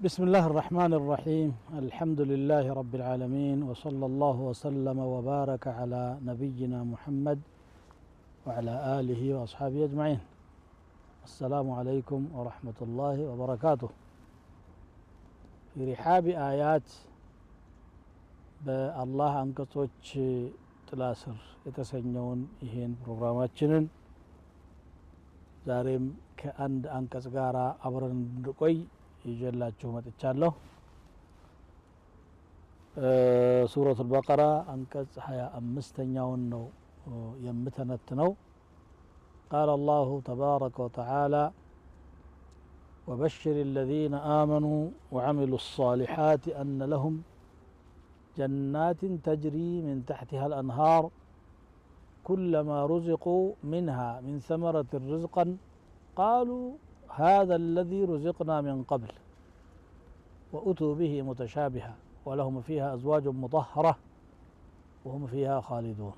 بسم الله الرحمن الرحيم الحمد لله رب العالمين وصلى الله وسلم وبارك على نبينا محمد وعلى آله وأصحابه أجمعين. السلام عليكم ورحمة الله وبركاته. في رحاب آيات بالله أنقصوش تلاسر يتسنون إهين برنامجنا ዛሬም ከአንድ አንቀጽ ጋር አብረን እንቆይ ይጀላችሁ መጥቻለሁ። ሱረቱ አልበቀራ አንቀጽ 25ኛውን ነው የምተነትነው። قال الله تبارك وتعالى وبشر الذين آمنوا وعملوا الصالحات أن لهم جنات تجري من تحتها الأنهار كلما رزقوا منها من ثمرة رزقا قالوا هذا الذي رزقنا من قبل وأتوا به متشابها ولهم فيها أزواج مطهرة وهم فيها خالدون.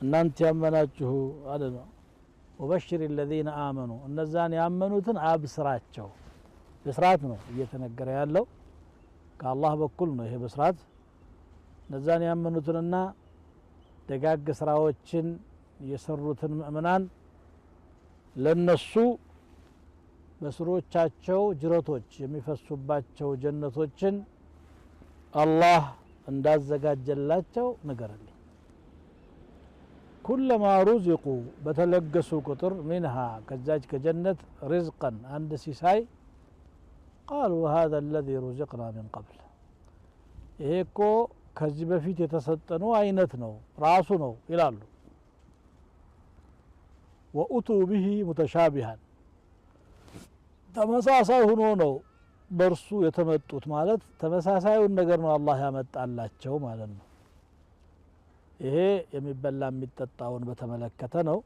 أن أنت يأمناته وبشر الذين آمنوا النزان يأمنوا بسراتهم بسراتنا يتنقر يالله كالله بكلنا هي بسرات النزان يأمنوا ደጋግ ስራዎችን የሰሩትን ምእመናን ለነሱ በስሮቻቸው ጅረቶች የሚፈሱባቸው ጀነቶችን አላህ እንዳዘጋጀላቸው ንገረልኝ። ኩለማ ሩዚቁ በተለገሱ ቁጥር ሚንሃ ከዛች ከጀነት ሪዝቀን አንድ ሲሳይ قالوا هذا الذي رزقنا من قبل ይሄ እኮ ከዚህ በፊት የተሰጠነው አይነት ነው ራሱ ነው ይላሉ። وأتوا به متشابها ተመሳሳይ ሆኖ ነው በርሱ የተመጡት ማለት ተመሳሳዩን ነገር ነው አላህ ያመጣላቸው ማለት ነው። ይሄ የሚበላ የሚጠጣውን በተመለከተ ነው።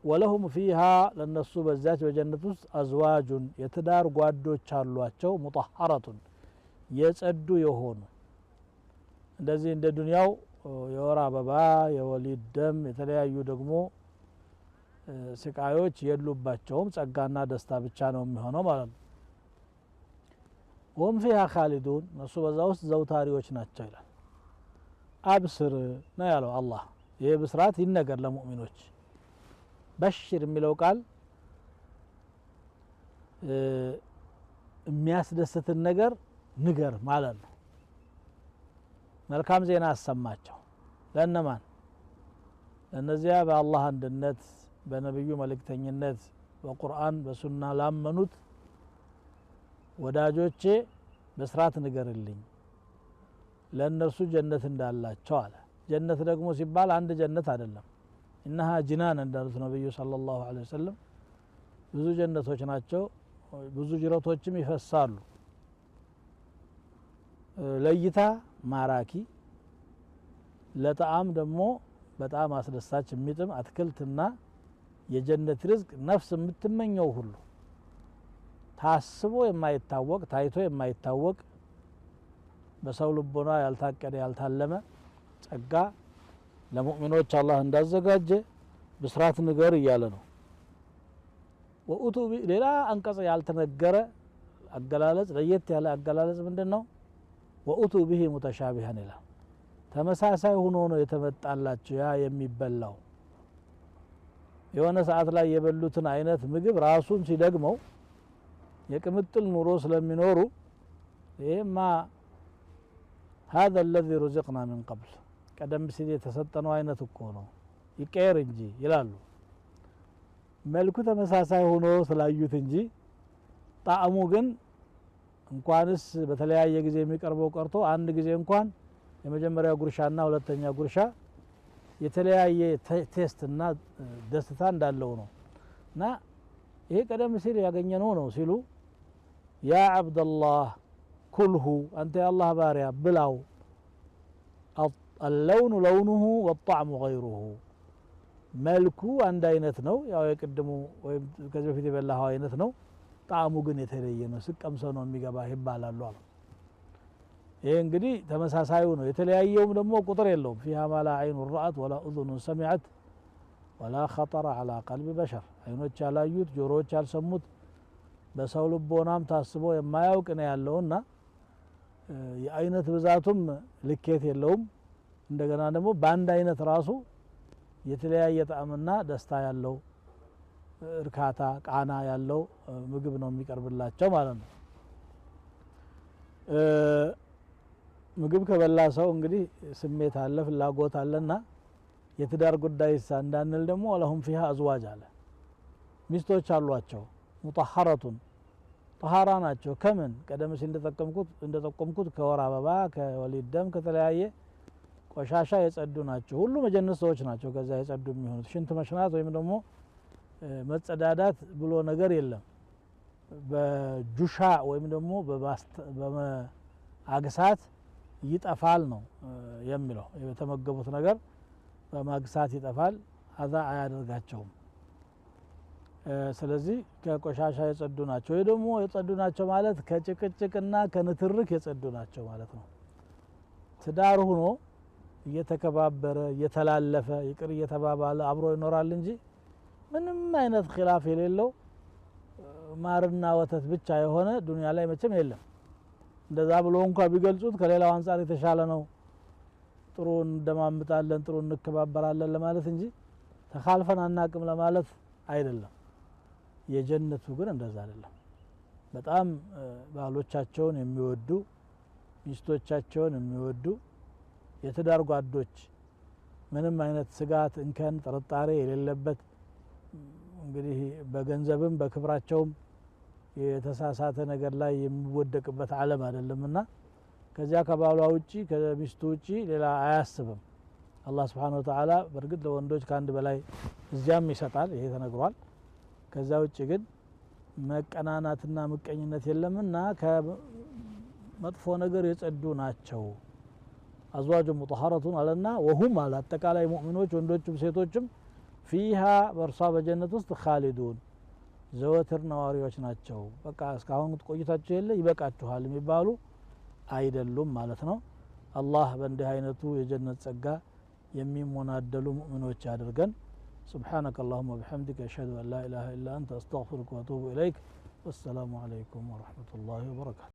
ولهم فيها ለነሱ በዛች በጀነት ውስጥ አዝዋጁን የትዳር ጓዶች አሏቸው ሙጠሐረቱን የጸዱ የሆኑ እንደዚህ እንደ ዱንያው የወር አበባ የወሊድ ደም የተለያዩ ደግሞ ስቃዮች የሉባቸውም ጸጋና ደስታ ብቻ ነው የሚሆነው ማለት ነው። ወም فيها خالدون እነሱ በዛ ውስጥ ዘውታሪዎች ናቸው ይላል። አብስር ነው ያለው አላህ። ይሄ ብስራት ይነገር ለሙእሚኖች። በሽር የሚለው ቃል የሚያስደስትን ነገር ንገር ማለት ነው። መልካም ዜና አሰማቸው ለነማን? ለነዚያ በአላህ አንድነት በነብዩ መልእክተኝነት በቁርአን በሱና ላመኑት ወዳጆቼ በስራት ንገርልኝ ለነርሱ ጀነት እንዳላቸው አለ። ጀነት ደግሞ ሲባል አንድ ጀነት አይደለም። إنها جنان እንዳሉት ነብዩ ሰለላሁ ዐለይሂ ወሰለም ብዙ ጀነቶች ናቸው። ብዙ ጅረቶችም ይፈሳሉ። ለይታ ማራኪ ለጣዕም ደግሞ በጣም አስደሳች የሚጥም አትክልትና የጀነት ርዝቅ ነፍስ የምትመኘው ሁሉ ታስቦ የማይታወቅ ታይቶ የማይታወቅ በሰው ልቦና ያልታቀደ ያልታለመ ጸጋ ለሙእሚኖች አላህ እንዳዘጋጀ ብስራት ንገር እያለ ነው። ወኡቱ ሌላ አንቀጽ ያልተነገረ አገላለጽ ለየት ያለ አገላለጽ ምንድነው? ወኡቱ به متشابها ይላል። ተመሳሳይ ሆኖ ነው የተመጣላቸው ያ የሚበላው። የሆነ ሰዓት ላይ የበሉትን አይነት ምግብ ራሱን ሲደግመው የቅምጥል ኑሮ ስለሚኖሩ ይሄማ هذا الذي رزقنا من قبل ቀደም ሲል የተሰጠነው አይነት እኮ ነው ይቀየር እንጂ ይላሉ። መልኩ ተመሳሳይ ሆኖ ስላዩት እንጂ ጣዕሙ ግን እንኳንስ በተለያየ ጊዜ የሚቀርበው ቀርቶ አንድ ጊዜ እንኳን የመጀመሪያው ጉርሻና ሁለተኛ ጉርሻ የተለያየ ቴስትና ደስታ እንዳለው ነው። እና ይሄ ቀደም ሲል ያገኘነው ነው ሲሉ ያ አብደላህ ኩልሁ አንተ የአላህ ባሪያ ብላው اللون لونه والطعم غيره መልኩ አንድ አይነት ነው ያው የቅድሙ ወይም ከዚህ በፊት የበላው አይነት ነው ጣዕሙ ግን የተለየ ነው ስቀምሰው ነው የሚገባ ይባላሉ አሉ። ይሄ እንግዲህ ተመሳሳዩ ነው የተለያየውም ደግሞ ቁጥር የለውም فيها ما لا عين رأت ولا أذن سمعت ولا خطر على قلب بشر አይኖች ያላዩት ጆሮዎች ያልሰሙት በሰው ልቦናም ታስቦ የማያውቅ ነው ያለውና የአይነት ብዛቱም ልኬት የለውም እንደገና ደግሞ በአንድ አይነት ራሱ የተለያየ ጣዕምና ደስታ ያለው እርካታ ቃና ያለው ምግብ ነው የሚቀርብላቸው ማለት ነው ምግብ ከበላ ሰው እንግዲህ ስሜት አለ ፍላጎት አለና የትዳር ጉዳይ እንዳንል ደግሞ ለሁም فيها ازواج አለ ሚስቶች አሏቸው ሙጣሐረቱን طهارة ናቸው ከምን ቀደም ሲል እንደተጠቀምኩት ከወር አበባ ከወሊድ ደም ከተለያየ ቆሻሻ የጸዱ ናቸው ሁሉ መጀነስ ሰዎች ናቸው ከዛ የጸዱ የሚሆኑት ሽንት መሽናት ወይም ደግሞ መጸዳዳት ብሎ ነገር የለም በጁሻ ወይም ደግሞ በማግሳት ይጠፋል ነው የሚለው የተመገቡት ነገር በማግሳት ይጠፋል አዛ አያደርጋቸውም ስለዚህ ከቆሻሻ የጸዱ ናቸው ወይ ደግሞ የጸዱ ናቸው ማለት ከጭቅጭቅና ከንትርክ የጸዱ ናቸው ማለት ነው ትዳር ሆኖ እየተከባበረ እየተላለፈ ይቅር እየተባባለ አብሮ ይኖራል እንጂ ምንም አይነት ኺላፍ የሌለው ማርና ወተት ብቻ የሆነ ዱንያ ላይ መቼም የለም እንደዛ ብሎ እንኳን ቢገልጹት ከሌላው አንፃር የተሻለ ነው ጥሩ እንደማምጣለን ጥሩ እንከባበራለን ለማለት እንጂ ተኻልፈን አናቅም ለማለት አይደለም የጀነቱ ግን እንደዛ አይደለም በጣም ባሎቻቸውን የሚወዱ ሚስቶቻቸውን የሚወዱ የትዳር ጓዶች ምንም አይነት ስጋት እንከን ጥርጣሬ የሌለበት እንግዲህ በገንዘብም በክብራቸውም የተሳሳተ ነገር ላይ የሚወደቅበት ዓለም አይደለምና ከዚያ ከባሏ ውጪ ከሚስቱ ውጪ ሌላ አያስብም አላህ Subhanahu Wa Ta'ala በርግጥ ለወንዶች ካንድ በላይ እዚያም ይሰጣል ይሄ ተነግሯል ከዛ ውጪ ግን መቀናናትና መቀኝነት የለምና ከመጥፎ ነገር የጸዱ ናቸው አዝዋጁ ሙጣሐረቱን አለና ወሁም አለ አጠቃላይ ሙእሚኖች ወንዶችም ሴቶችም فيها በርሷ በጀነት ውስጥ ኻሊዱን ዘወትር ነዋሪዎች ናቸው በቃ እስካሁን ቆይታችሁ የለ ይበቃችኋል የሚባሉ አይደሉም ማለት ነው አላህ በእንዲህ አይነቱ የጀነት ጸጋ የሚሞናደሉ ሙእሚኖች ያድርገን سبحانك اللهم وبحمدك اشهد ان لا اله الا انت استغفرك واتوب اليك والسلام عليكم ورحمه الله وبركاته